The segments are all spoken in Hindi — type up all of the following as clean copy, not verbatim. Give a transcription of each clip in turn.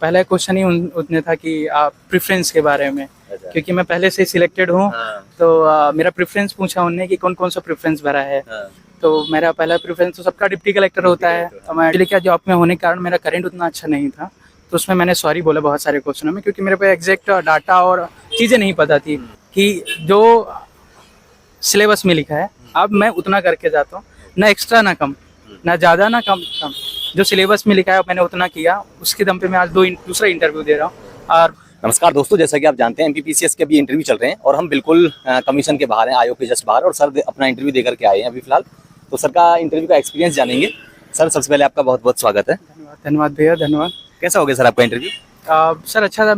पहला क्वेश्चन ही उतने था कि आप प्रेफरेंस के बारे में, क्योंकि मैं पहले से सिलेक्टेड हूँ। तो मेरा प्रेफरेंस पूछा उनने कि कौन कौन सा प्रेफरेंस भरा है। तो मेरा पहला प्रेफरेंस तो सबका डिप्टी कलेक्टर होता है। तो मैं एक्चुअली क्या जॉब में होने के कारण मेरा करंट उतना अच्छा नहीं था, तो उसमें मैंने सॉरी बोला बहुत सारे क्वेश्चनों में, क्योंकि मेरे पे एग्जैक्ट डाटा और चीज़ें नहीं पता थी कि जो सिलेबस में लिखा है अब मैं उतना करके जाता हूँ, ना एक्स्ट्रा ना कम, ना ज़्यादा ना कम। जो सिलेबस में लिखा है मैंने उतना किया, उसके दम पे मैं आज दूसरा इंटरव्यू दे रहा हूँ। और नमस्कार दोस्तों, जैसा कि आप जानते हैं एमपीपीसीएस के भी इंटरव्यू चल रहे हैं और हम बिल्कुल कमीशन के बाहर हैं, आयोग के जस्ट बाहर, और सर अपना इंटरव्यू देकर के आए हैं अभी फिलहाल। तो सर का इंटरव्यू का एक्सपीरियंस जानेंगे। सर सबसे पहले आपका बहुत बहुत स्वागत है। धन्यवाद भैया, धन्यवाद। कैसा हो गया सर आपका इंटरव्यू? सर अच्छा था।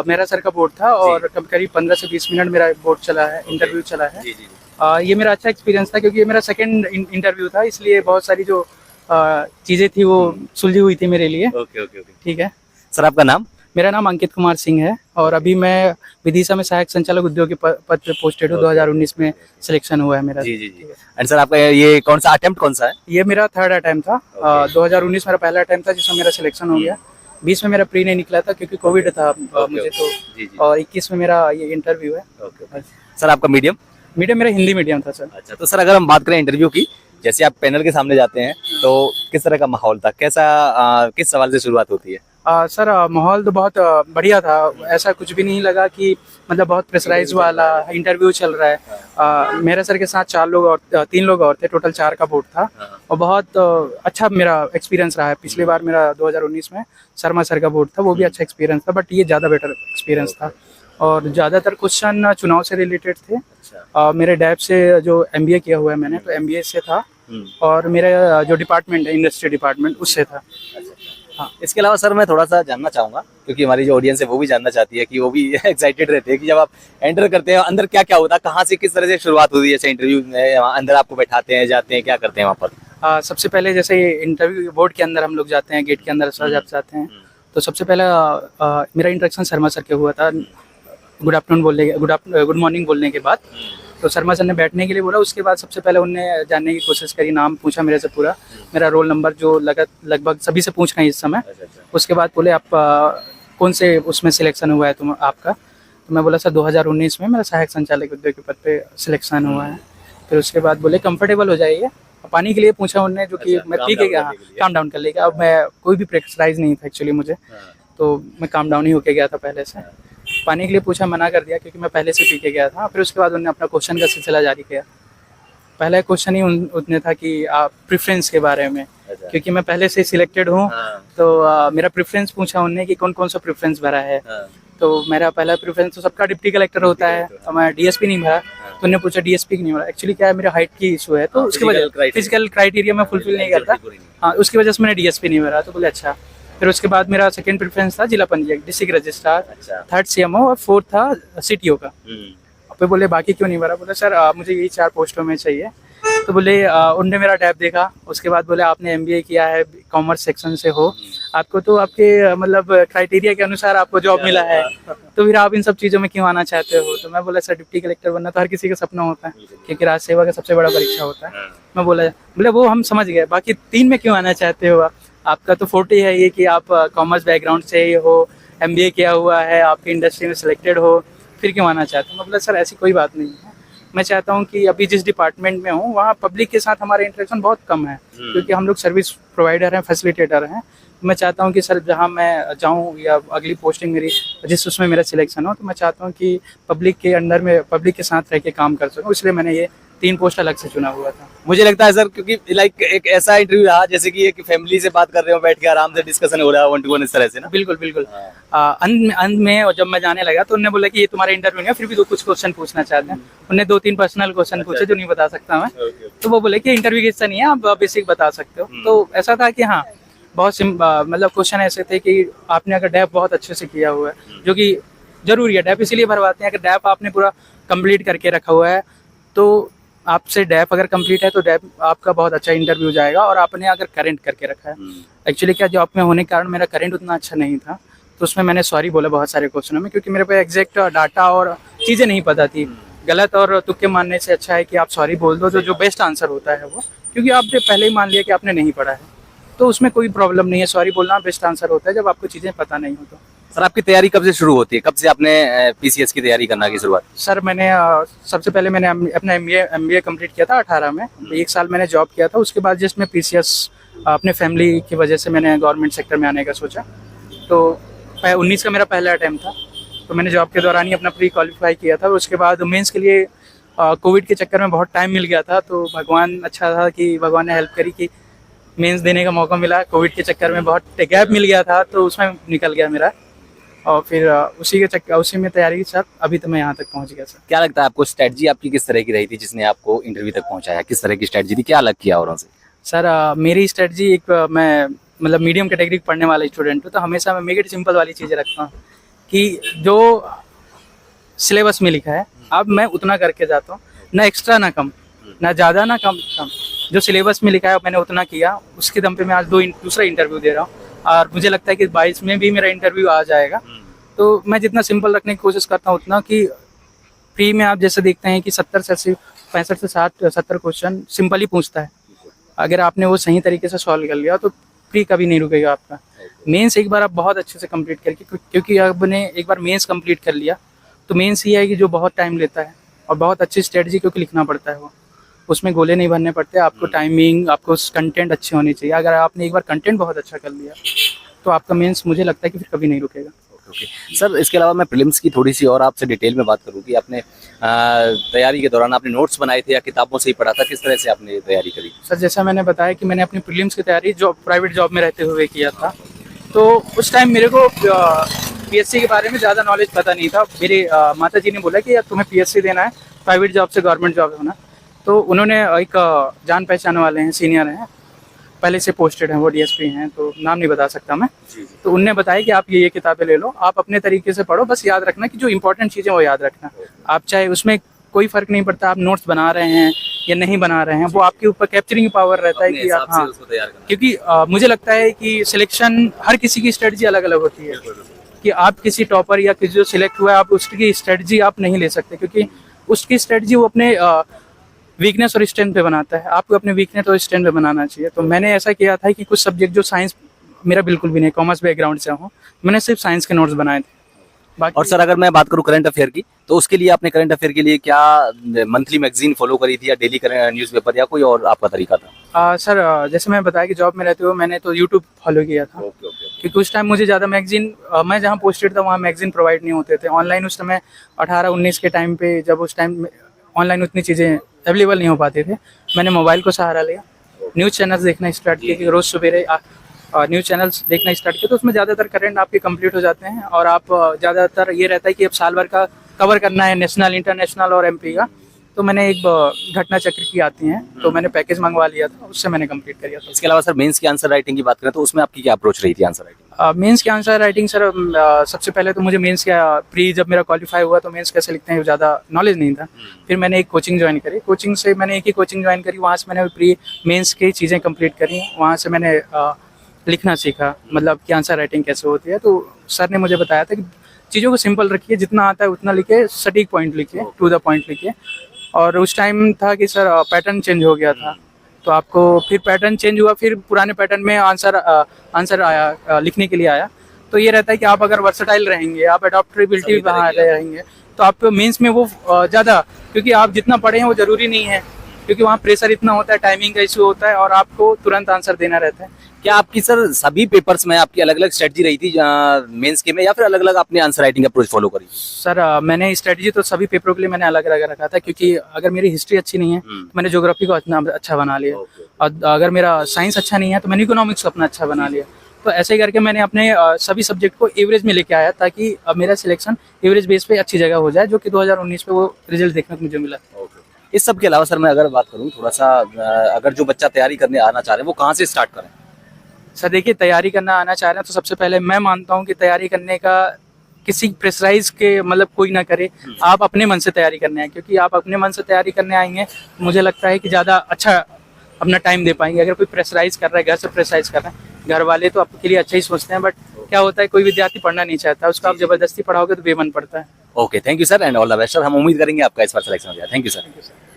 मेरा सर का बोर्ड था और करीब 15 से 20 मिनट मेरा बोर्ड चला है, इंटरव्यू चला है। ये मेरा अच्छा एक्सपीरियंस था, क्योंकि ये मेरा सेकंड इंटरव्यू था, इसलिए बहुत सारी जो चीज़ें थी वो सुलझी हुई थी मेरे लिए। ओके। ठीक है सर आपका नाम? मेरा नाम अंकित कुमार सिंह है और अभी मैं विदिशा में सहायक संचालक उद्योग के पद पे पोस्टेड हूँ। 2019 में सिलेक्शन हुआ है मेरा। जी। एंड सर आपका ये कौन सा अटेम्प्ट कौन सा है? ये मेरा थर्ड अटेम्प्ट था। 2019 मेरा पहला अटेम्प्ट था जिसमें मेरा सिलेक्शन हो गया। 20 में मेरा प्री नहीं निकला था क्योंकि कोविड था मुझे तो। और 21 में मेरा ये इंटरव्यू है। सर आपका मीडियम मेरा हिंदी मीडियम था सर। अच्छा, तो सर अगर हम बात करें इंटरव्यू की, जैसे आप पैनल के सामने जाते हैं तो किस तरह का माहौल था, कैसा किस सवाल से शुरुआत होती है? सर माहौल तो बहुत बढ़िया था। ऐसा कुछ भी नहीं लगा कि मतलब बहुत प्रेशराइज वाला इंटरव्यू चल रहा है। मेरे सर के साथ 3 लोग और थे, टोटल 4 का बोर्ड था। और बहुत अच्छा मेरा एक्सपीरियंस रहा है। पिछली बार मेरा 2019 में शर्मा सर का बोर्ड था, वो भी अच्छा एक्सपीरियंस था, बट ये ज़्यादा बेटर एक्सपीरियंस था। और ज़्यादातर क्वेश्चन चुनाव से रिलेटेड थे। मेरे डैब से जो MBA किया हुआ है मैंने, तो MBA से था। और मेरा जो डिपार्टमेंट है इंडस्ट्री डिपार्टमेंट, उससे था। हाँ, इसके अलावा सर मैं थोड़ा सा जानना चाहूँगा, क्योंकि हमारी जो ऑडियंस है वो भी जानना चाहती है कि वो भी एक्साइटेड रहते हैं कि जब आप एंटर करते हैं अंदर क्या क्या होता है, कहाँ से किस तरह से शुरुआत होती है, जैसे इंटरव्यू में अंदर आपको बैठाते हैं, जाते हैं, क्या करते हैं वहाँ पर? सबसे पहले जैसे इंटरव्यू बोर्ड के अंदर हम लोग जाते हैं, गेट के अंदर सर जब जाते हैं, तो सबसे पहला मेरा इंट्रोडक्शन शर्मा सर के हुआ था। गुड मॉर्निंग बोलने के बाद तो शर्मा सर ने बैठने के लिए बोला। उसके बाद सबसे पहले उन्होंने जानने की कोशिश करी, नाम पूछा मेरे से पूरा, मेरा रोल नंबर जो लगभग सभी से पूछ रहे हैं इस समय। उसके बाद बोले आप कौन से उसमें सिलेक्शन हुआ है तुम आपका? तो मैं बोला सर 2019 में मेरा सहायक संचालक उद्योग के पद पे सिलेक्शन हुआ है। फिर उसके बाद बोले कंफर्टेबल हो जाइए। पानी के लिए पूछा उन्होंने, जो कि मैं ठीक है क्या काम डाउन कर लेगा। अब मैं कोई भी प्रेशराइज नहीं था एक्चुअली मुझे, तो मैं काम डाउन ही होके गया था पहले से। पानी के लिए पूछा, मना कर दिया क्योंकि मैं पहले से पी के गया था। फिर उसके बाद उन्होंने अपना क्वेश्चन का सिलसिला जारी किया। पहला क्वेश्चन ही उतने था कि आप प्रेफरेंस के बारे में, क्योंकि मैं पहले से सिलेक्टेड हूँ। तो मेरा प्रेफरेंस पूछा उन्होंने कि कौन कौन सा प्रेफरेंस भरा है। तो मेरा पहला प्रेफरेंस तो सबका डिप्टी कलेक्टर होता है, तो मैं DSP नहीं भरा। तो उन्होंने पूछा DSP की नहीं भरा। एक्चुअली क्या है, मेरा हाइट की इशू है, तो उसकी वजह फिजिकल क्राइटेरिया में फुलफिल नहीं करता। हाँ, उसकी वजह से मैंने DSP नहीं भरा। तो बोले अच्छा। फिर उसके बाद मेरा सेकंड प्रेफरेंस था जिला पंजीयक, डिस्ट्रिक्ट रजिस्ट्रार, थर्ड CMO और फोर्थ था CTO का। फिर बोले बाकी क्यों नहीं भरा? बोले सर मुझे यही 4 पोस्टों में चाहिए। तो बोले उनने मेरा टैब देखा। उसके बाद बोले आपने MBA किया है, कॉमर्स सेक्शन से हो, आपको तो आपके मतलब क्राइटेरिया के अनुसार आपको जॉब मिला है, तो फिर आप इन सब चीज़ों में क्यों आना चाहते हो? तो मैं बोला सर डिप्टी कलेक्टर बनना तो हर किसी का सपना होता है, क्योंकि राज सेवा का सबसे बड़ा परीक्षा होता है। मैं बोले वो हम समझ गए, बाकी 3 में क्यों आना चाहते हो आप? आपका तो फोर्टी है ये कि आप कॉमर्स बैकग्राउंड से ही हो, MBA किया हुआ है, आपकी इंडस्ट्री में सिलेक्टेड हो, फिर क्यों आना चाहते हो? मतलब सर ऐसी कोई बात नहीं है। मैं चाहता हूँ कि अभी जिस डिपार्टमेंट में हूँ वहाँ पब्लिक के साथ हमारा इंटरेक्शन बहुत कम है, क्योंकि हम लोग सर्विस प्रोवाइडर हैं, फैसिलिटेटर हैं। मैं चाहता हूँ कि सर जहाँ मैं जाऊँ या अगली पोस्टिंग मेरी जिस उसमें मेरा सिलेक्शन हो, तो मैं चाहता हूँ कि पब्लिक के अंडर में पब्लिक के साथ रह के काम कर सकूँ, इसलिए मैंने ये 3 पोस्ट अलग से चुना हुआ था। मुझे लगता है सर, क्योंकि लाइक एक ऐसा इंटरव्यू रहा जैसे कि एक फैमिली से बात कर रहे हो, बैठ के आराम से डिस्कशन हो रहा है 1 to 1 इस तरह से ना। बिल्कुल। अंत में जब मैं जाने लगा तो उन्होंने बोला कि ये तुम्हारा इंटरव्यू नहीं है, फिर भी 2 कुछ क्वेश्चन पूछना चाहते हैं। उन्होंने 2-3 पर्सनल क्वेश्चन पूछे जो नहीं बता सकता मैं। तो वो बोले कि इंटरव्यू की हिस्सा नहीं है, आप बेसिक बता सकते हो। तो ऐसा था कि हाँ, बहुत मतलब क्वेश्चन ऐसे थे कि आपने अगर डैप बहुत अच्छे से किया हुआ है, जो कि जरूरी है, डैप इसीलिए भरवाते हैं, अगर डैप आपने पूरा कंप्लीट करके रखा हुआ है तो आपसे डैप अगर कंप्लीट है तो डैप आपका बहुत अच्छा इंटरव्यू जाएगा। और आपने अगर करंट करके रखा है, एक्चुअली क्या जॉब में होने के कारण मेरा करंट उतना अच्छा नहीं था, तो उसमें मैंने सॉरी बोला बहुत सारे क्वेश्चनों में, क्योंकि मेरे पे एग्जैक्ट डाटा और चीज़ें नहीं पता थी। गलत और तुक्के मानने से अच्छा है कि आप सॉरी बोल दो, जो बेस्ट आंसर होता है वो, क्योंकि आपने पहले ही मान लिया कि आपने नहीं पढ़ा है। तो उसमें कोई प्रॉब्लम नहीं है, सॉरी बोलना बेस्ट आंसर होता है जब आपको चीज़ें पता नहीं हो तो। सर आपकी तैयारी कब से शुरू होती है, कब से आपने पीसीएस की तैयारी करना की शुरुआत? सर मैंने सबसे पहले मैंने अपना एमबीए कंप्लीट किया था 18 में, 1 साल मैंने जॉब किया था। उसके बाद जिसमें पीसीएस अपने फैमिली की वजह से मैंने गवर्नमेंट सेक्टर में आने का सोचा। तो 19 का मेरा पहला अटैम्प्ट था, तो मैंने जॉब के दौरान ही अपना प्री क्वालिफाई किया था। उसके बाद मेंस के लिए कोविड के चक्कर में बहुत टाइम मिल गया था, तो भगवान अच्छा था कि भगवान ने हेल्प करी कि मेंस देने का मौका मिला। कोविड के चक्कर में बहुत गैप मिल गया था, तो उसमें निकल गया मेरा, और फिर उसी में तैयारी के साथ अभी तो मैं यहाँ तक पहुँच गया सर। क्या लगता है आपको, स्ट्रेटजी आपकी किस तरह की रही थी जिसने आपको इंटरव्यू तक पहुंचाया? किस तरह की स्ट्रेटजी थी, क्या अलग किया औरों से? सर मेरी स्ट्रेटजी मैं मतलब मीडियम कैटेगरी पढ़ने वाला स्टूडेंट हूँ, तो हमेशा मैं मेक इट सिंपल वाली चीज़ें रखता हूँ कि जो सिलेबस में लिखा है अब मैं उतना करके जाता हूँ, ना एक्स्ट्रा ना कम, ना ज़्यादा ना कम। जो सिलेबस में लिखा है मैंने उतना किया, उसके दम पे मैं आज दूसरा इंटरव्यू दे रहा हूँ, और मुझे लगता है कि 22 में भी मेरा इंटरव्यू आ जाएगा। तो मैं जितना सिंपल रखने की कोशिश करता हूँ उतना, कि प्री में आप जैसे देखते हैं कि 65 से 70 क्वेश्चन सिंपल ही पूछता है। अगर आपने वो सही तरीके से सॉल्व कर लिया तो प्री कभी नहीं रुकेगा आपका। मेंस एक बार आप बहुत अच्छे से कंप्लीट करके, क्योंकि आपने एक बार मेंस कंप्लीट कर लिया तो मेंस ये है कि जो बहुत टाइम लेता है और बहुत अच्छी स्ट्रेटजी क्योंकि लिखना पड़ता है, वो उसमें गोले नहीं भरने पड़ते। आपको टाइमिंग, आपको कंटेंट अच्छे होने चाहिए। अगर आपने एक बार कंटेंट बहुत अच्छा कर लिया तो आपका मेंस मुझे लगता है कि फिर कभी नहीं रुकेगा। ओके सर, इसके अलावा मैं प्रीलिम्स की थोड़ी सी और आपसे डिटेल में बात करूँ कि आपने तैयारी के दौरान आपने नोट्स बनाए थे या किताबों से ही पढ़ा था, किस तरह से आपने तैयारी करी? सर जैसा मैंने बताया कि मैंने अपनी प्रीलिम्स की तैयारी प्राइवेट जॉब में रहते हुए किया था, तो उस टाइम मेरे को पीएससी के बारे में ज़्यादा नॉलेज पता नहीं था। मेरे माता जी ने बोला कि यार तुम्हें पीएससी देना है, प्राइवेट जॉब से गवर्नमेंट जॉब होना। तो उन्होंने एक जान पहचान वाले हैं, सीनियर हैं, पहले से पोस्टेड हैं, वो डीएसपी हैं, तो नाम नहीं बता सकता मैं। तो उनने बताया कि आप ये किताबें ले लो, आप अपने तरीके से पढ़ो, बस याद रखना कि जो इंपॉर्टेंट चीज़ें वो याद रखना। आप चाहे उसमें कोई फ़र्क नहीं पड़ता आप नोट्स बना रहे हैं या नहीं बना रहे हैं, वो आपके ऊपर कैप्चरिंग पावर रहता है कि आप, हाँ, क्योंकि मुझे लगता है कि सिलेक्शन हर किसी की स्ट्रेटजी अलग अलग होती है, कि आप किसी टॉपर या किसी जो सिलेक्ट हुआ है आप उसकी स्ट्रेटजी आप नहीं ले सकते, क्योंकि उसकी स्ट्रेटजी वो अपने वीकनेस और स्ट्रेंथ पे बनाता है। आपको अपने वीकनेस और स्ट्रेंथ पे बनाना चाहिए। तो मैंने ऐसा किया था कि कुछ सब्जेक्ट जो साइंस मेरा बिल्कुल भी नहीं, कॉमर्स बैकग्राउंड से हूँ, मैंने सिर्फ साइंस के नोट्स बनाए थे। और सर अगर मैं बात करूं करंट अफेयर की, तो उसके लिए आपने करंट अफेयर के लिए क्या मंथली मैगजीन फॉलो करी थी या डेली न्यूज़पेपर या कोई और आपका तरीका था? सर जैसे मैं बताया कि जॉब में रहते हुए मैंने तो यूट्यूब फॉलो किया था, क्योंकि उस टाइम मुझे ज़्यादा मैगजीन, मैं जहाँ पोस्टेड था वहाँ मैगजीन प्रोवाइड नहीं होते थे। ऑनलाइन उस समय 18-19 के टाइम पे, जब उस टाइम ऑनलाइन उतनी चीज़ें अवेलेबल नहीं हो पाते थे, मैंने मोबाइल को सहारा लिया, न्यूज़ चैनल्स देखना स्टार्ट किया, कि रोज़ सवेरे न्यूज़ चैनल्स देखना स्टार्ट किया। तो उसमें ज़्यादातर करंट आपके कंप्लीट हो जाते हैं, और आप ज़्यादातर ये रहता है कि अब साल भर का कवर करना है, नेशनल, इंटरनेशनल और एमपी का। तो मैंने एक घटना चक्र की आती हैं, तो मैंने पैकेज मंगवा लिया था, उससे मैंने कंप्लीट कर लिया था। इसके अलावा सर मेंस की आंसर राइटिंग की बात करें तो उसमें आपकी क्या अप्रोच रही थी आंसर राइटिंग? मेंस के आंसर राइटिंग सर, सबसे पहले तो मुझे मेंस का प्री जब मेरा क्वालिफाई हुआ तो मेंस कैसे लिखते हैं ज़्यादा नॉलेज नहीं था। फिर मैंने एक कोचिंग ज्वाइन करी, कोचिंग से मैंने एक ही कोचिंग ज्वाइन करी, वहाँ से मैंने प्री मेंस की चीज़ें कंप्लीट करी, वहाँ से मैंने लिखना सीखा, मतलब कि आंसर राइटिंग कैसे होती है। तो सर ने मुझे बताया था कि चीज़ों को सिंपल रखिए, जितना आता है उतना लिखिए, सटीक पॉइंट लिखिए, टू द पॉइंट लिखिए। और उस टाइम था कि सर पैटर्न चेंज हो गया था, तो आपको फिर पैटर्न चेंज हुआ, फिर पुराने पैटर्न में आंसर आया, लिखने के लिए आया। तो ये रहता है कि आप अगर वर्सटाइल रहेंगे, आप अडॉप्टेबिलिटी वहाँ रहेंगे, तो आप मेंस में वो ज़्यादा, क्योंकि आप जितना पढ़े हैं वो ज़रूरी नहीं है, क्योंकि वहाँ प्रेशर इतना होता है, टाइमिंग का इशू होता है, और आपको तुरंत आंसर देना रहता है। क्या आपकी सर सभी पेपर्स में आपकी अलग अलग स्ट्रेटजी रही थी मेंस के में, या फिर अलग अलग आपने आंसर राइटिंग अप्रोच फॉलो करी? सर मैंने स्ट्रेटजी तो सभी पेपरों के लिए मैंने अलग अलग रखा था, क्योंकि अगर मेरी हिस्ट्री अच्छी नहीं है तो मैंने ज्योग्राफी को अपना अच्छा बना लिया, और अगर मेरा साइंस अच्छा नहीं है तो मैंने इकोनॉमिक्स को अपना अच्छा बना लिया। तो ऐसे ही करके मैंने अपने सभी सब्जेक्ट को एवरेज में लेके आया, ताकि मेरा सिलेक्शन एवरेज बेस पे अच्छी जगह हो जाए, जो कि 2019 में वो रिजल्ट देखने को मुझे मिला। इस सब के अलावा सर मैं अगर बात करूँ थोड़ा सा, अगर जो बच्चा तैयारी करने आना चाह रहे हैं वो कहाँ से स्टार्ट करें? सर देखिए, तैयारी करना आना चाह रहे हैं तो सबसे पहले मैं मानता हूँ कि तैयारी करने का किसी प्रेशराइज के मतलब कोई ना करे, आप अपने मन से तैयारी करने आए, क्योंकि आप अपने मन से तैयारी करने आएंगे तो मुझे लगता है कि ज़्यादा अच्छा अपना टाइम दे पाएंगे। अगर कोई प्रेशराइज कर रहा है, घर से प्रेशराइज कर रहा है, घर वाले तो आपके लिए अच्छा ही सोचते हैं, बट क्या होता है कोई विद्यार्थी पढ़ना नहीं चाहता, उसको आप जबरदस्ती पढ़ाओगे तो बेमन पड़ता है। Okay, thank you sir and all the best sir. हम उम्मीद करेंगे आपका इस बार सिलेक्शन हो जाए। Thank you sir.